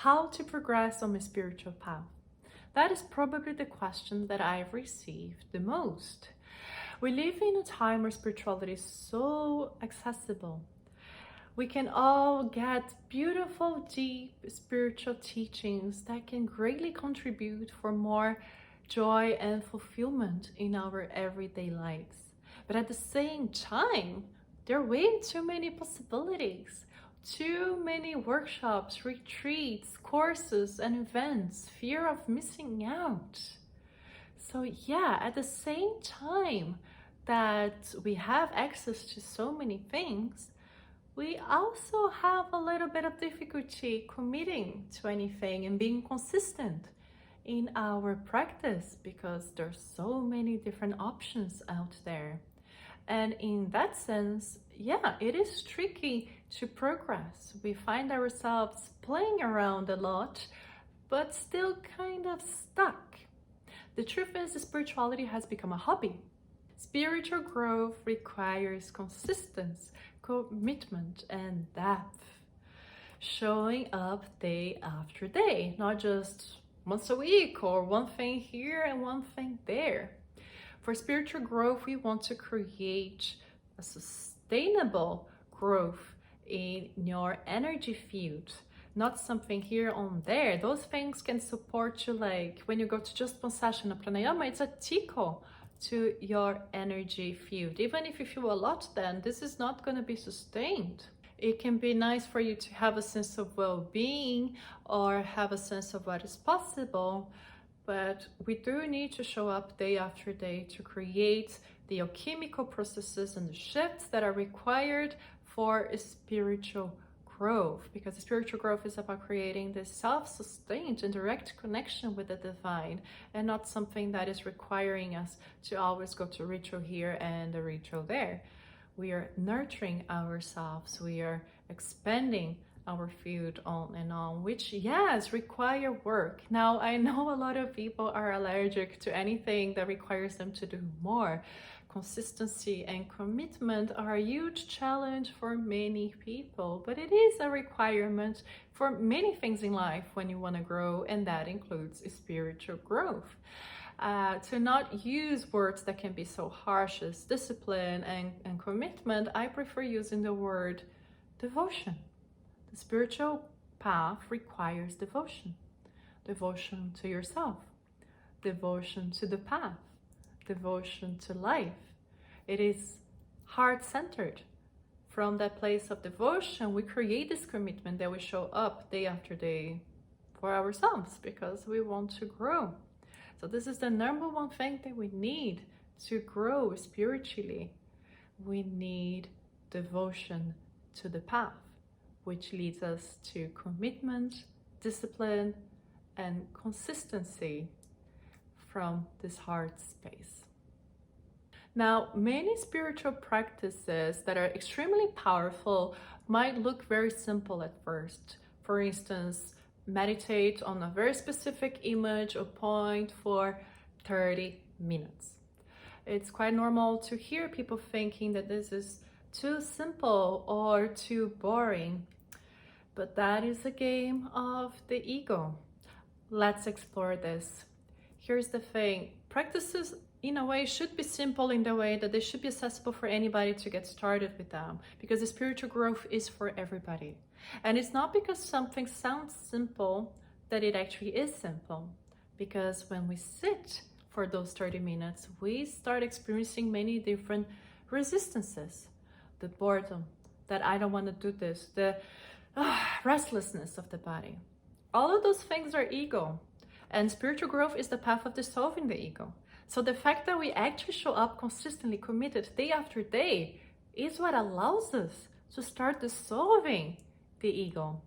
how to progress on my spiritual path? That is probably the question that I've received the most. We live in a time where spirituality is so accessible. We can all get beautiful, deep spiritual teachings that can greatly contribute for more joy and fulfillment in our everyday lives. But at the same time, there are way too many possibilities. Too many workshops, retreats, courses, and events. Fear of missing out. So yeah, at the same time that we have access to so many things, we also have a little bit of difficulty committing to anything and being consistent in our practice because there's so many different options out there. And in that sense, yeah, it is tricky to progress. We find ourselves playing around a lot, but still kind of stuck. The truth is, spirituality has become a hobby. Spiritual growth requires consistency, commitment, and depth. Showing up day after day, not just once a week or one thing here and one thing there. For spiritual growth, we want to create a sustainable growth in your energy field, not something here on there. Those things can support you, like when you go to just one session of pranayama, it's a tickle to your energy field. Even if you feel a lot, then this is not going to be sustained. It can be nice for you to have a sense of well-being or have a sense of what is possible, but we do need to show up day after day to create the alchemical processes and the shifts that are required for spiritual growth, because spiritual growth is about creating this self-sustained and direct connection with the divine, and not something that is requiring us to always go to ritual here and a ritual there. We are nurturing ourselves, we are expanding our field on and on, which yes, require work. Now, I know a lot of people are allergic to anything that requires them to do more. Consistency and commitment are a huge challenge for many people, but it is a requirement for many things in life when you want to grow, and that includes spiritual growth. To not use words that can be so harsh as discipline and commitment, I prefer using the word devotion. The spiritual path requires devotion. Devotion to yourself, devotion to the path, devotion to life. It is heart-centered. From that place of devotion, we create this commitment that we show up day after day for ourselves because we want to grow. So this is the number one thing that we need to grow spiritually. We need devotion to the path, which leads us to commitment, discipline, and consistency from this heart space. Now, many spiritual practices that are extremely powerful might look very simple at first. For instance, meditate on a very specific image or point for 30 minutes. It's quite normal to hear people thinking that this is too simple or too boring, but that is a game of the ego. Let's explore this. Here's the thing. Practices in a way should be simple in the way that they should be accessible for anybody to get started with them, because the spiritual growth is for everybody. And it's not because something sounds simple that it actually is simple, because when we sit for those 30 minutes, we start experiencing many different resistances. The boredom, that I don't want to do this, the restlessness of the body. All of those things are ego, and spiritual growth is the path of dissolving the ego. So the fact that we actually show up consistently committed day after day is what allows us to start dissolving the ego.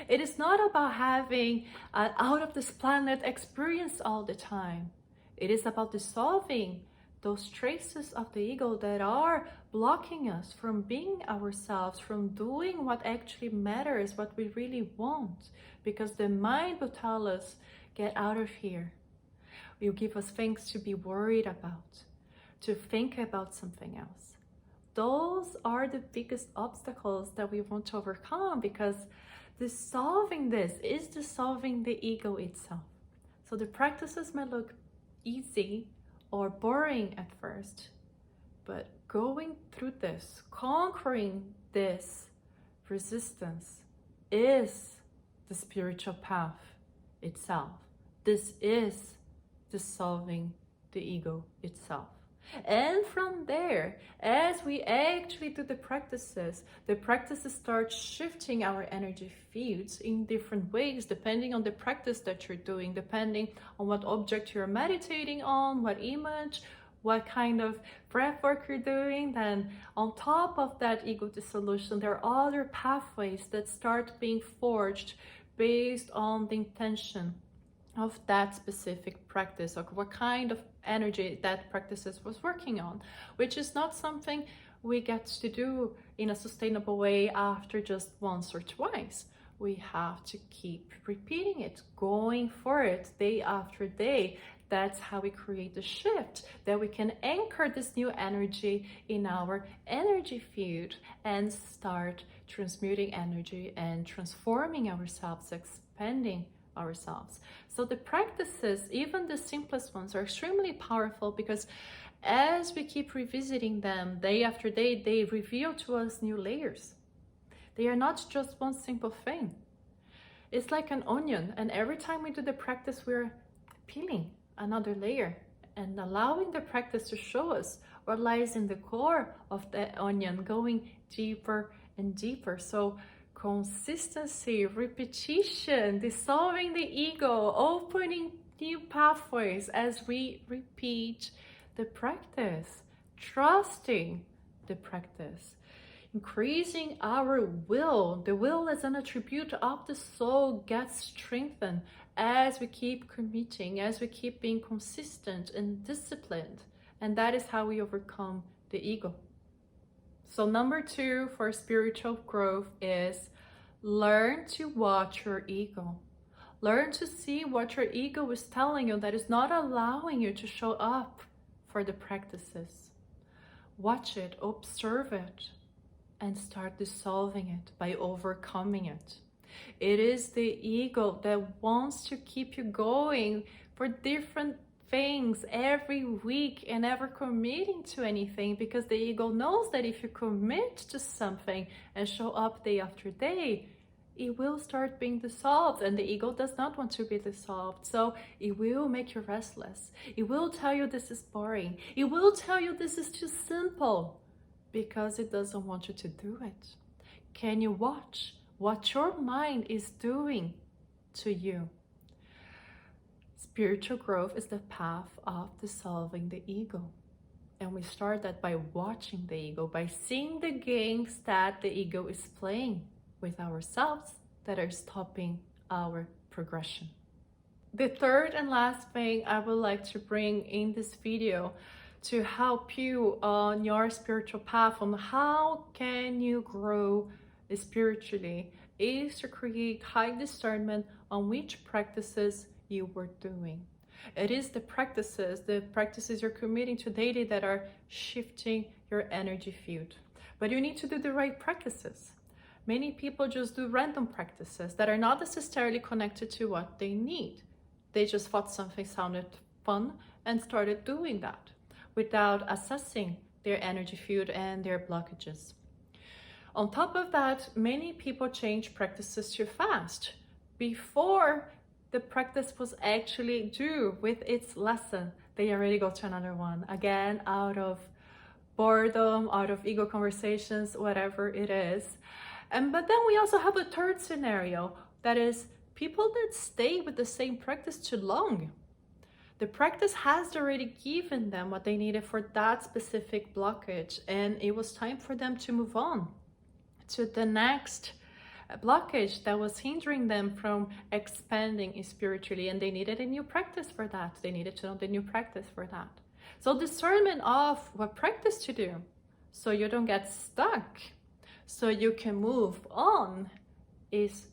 It is not about having an out of this planet experience all the time. It is about dissolving those traces of the ego that are blocking us from being ourselves, from doing what actually matters, what we really want. Because the mind will tell us, get out of here. Will give us things to be worried about, to think about something else. Those are the biggest obstacles that we want to overcome, because Dissolving this is dissolving the ego itself. So the practices might look easy or boring at first, but going through this, conquering this resistance is the spiritual path itself. This is dissolving the ego itself. And from there, as we actually do the practices start shifting our energy fields in different ways, depending on the practice that you're doing, depending on what object you're meditating on, what image, what kind of breath work you're doing. Then on top of that ego dissolution, there are other pathways that start being forged based on the intention of that specific practice, or what kind of energy that practices was working on, which is not something we get to do in a sustainable way after just once or twice. We have to keep repeating it, going for it day after day. That's how we create the shift, that we can anchor this new energy in our energy field and start transmuting energy and transforming ourselves, expanding ourselves. So the practices, even the simplest ones, are extremely powerful, because as we keep revisiting them day after day, they reveal to us new layers. They are not just one simple thing. It's like an onion, and every time we do the practice, we're peeling another layer and allowing the practice to show us what lies in the core of the onion, going deeper and deeper. So consistency, repetition, dissolving the ego, opening new pathways as we repeat the practice, trusting the practice, increasing our will. The will as an attribute of the soul gets strengthened as we keep committing, as we keep being consistent and disciplined. And that is how we overcome the ego. So number 2 for spiritual growth is learn to watch your ego. Learn to see what your ego is telling you that is not allowing you to show up for the practices. Watch it, observe it, and start dissolving it by overcoming it. It is the ego that wants to keep you going for different things every week and never committing to anything, because the ego knows that if you commit to something and show up day after day, it will start being dissolved, and the ego does not want to be dissolved. So it will make you restless. It will tell you this is boring. It will tell you this is too simple, because it doesn't want you to do it. Can you watch what your mind is doing to you? Spiritual growth is the path of dissolving the ego. And we start that by watching the ego, by seeing the games that the ego is playing with ourselves that are stopping our progression. The third and last thing I would like to bring in this video to help you on your spiritual path, on how can you grow spiritually, is to create high discernment on which practices you were doing. It is the practices you're committing to daily that are shifting your energy field. But you need to do the right practices. Many people just do random practices that are not necessarily connected to what they need. They just thought something sounded fun and started doing that without assessing their energy field and their blockages. On top of that, many people change practices too fast. Before the practice was actually due with its lesson, they already go to another one. Again, out of boredom, out of ego conversations, whatever it is. But then we also have a third scenario, that is people that stay with the same practice too long. The practice has already given them what they needed for that specific blockage, and it was time for them to move on to the next blockage that was hindering them from expanding spiritually, and they needed a new practice for that. They needed to know the new practice for that. So discernment of what practice to do so you don't get stuck, so you can move on, is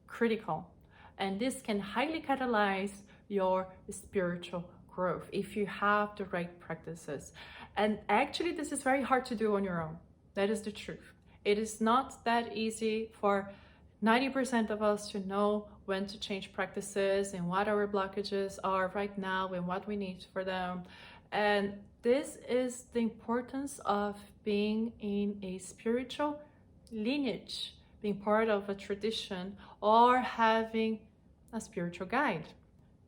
critical. And this can highly catalyze your spiritual growth if you have the right practices. And actually, this is very hard to do on your own. That is the truth. It is not that easy for 90% of us to know when to change practices and what our blockages are right now and what we need for them. And this is the importance of being in a spiritual lineage, being part of a tradition, or having a spiritual guide,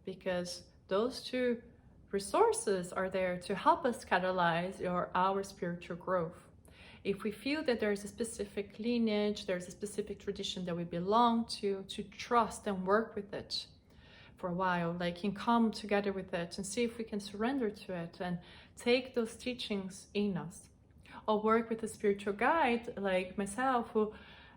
because those two resources are there to help us catalyze our spiritual growth. If we feel that there's a specific lineage, there's a specific tradition that we belong to trust and work with it for a while, like, and come together with it and see if we can surrender to it and take those teachings in us. Or work with a spiritual guide like myself, who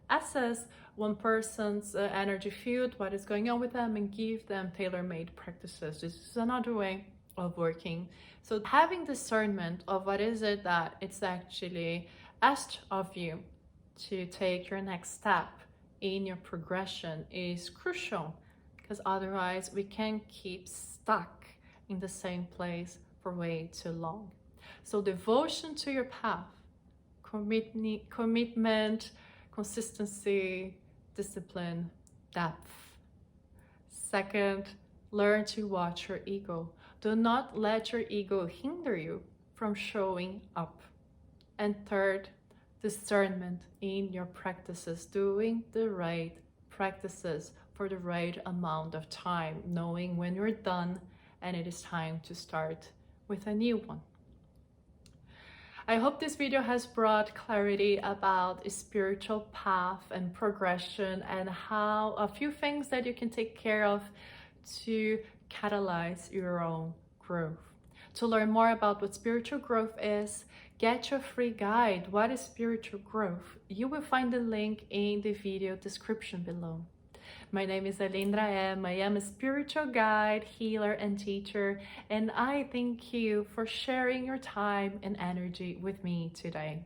assess one person's energy field, what is going on with them, and give them tailor-made practices. This is another way of working. So having discernment of what is it that it's actually asked of you to take your next step in your progression is crucial, because otherwise we can keep stuck in the same place for way too long. So devotion to your path, commitment, consistency, discipline, depth. Second, learn to watch your ego. Do not let your ego hinder you from showing up. And third, discernment in your practices, doing the right practices for the right amount of time, knowing when you're done and it is time to start with a new one. I hope this video has brought clarity about a spiritual path and progression, and how a few things that you can take care of to catalyze your own growth. To learn more about what spiritual growth is, get your free guide, What is Spiritual Growth? You will find the link in the video description below. My name is Aline Ra M. I am a spiritual guide, healer, and teacher, and I thank you for sharing your time and energy with me today.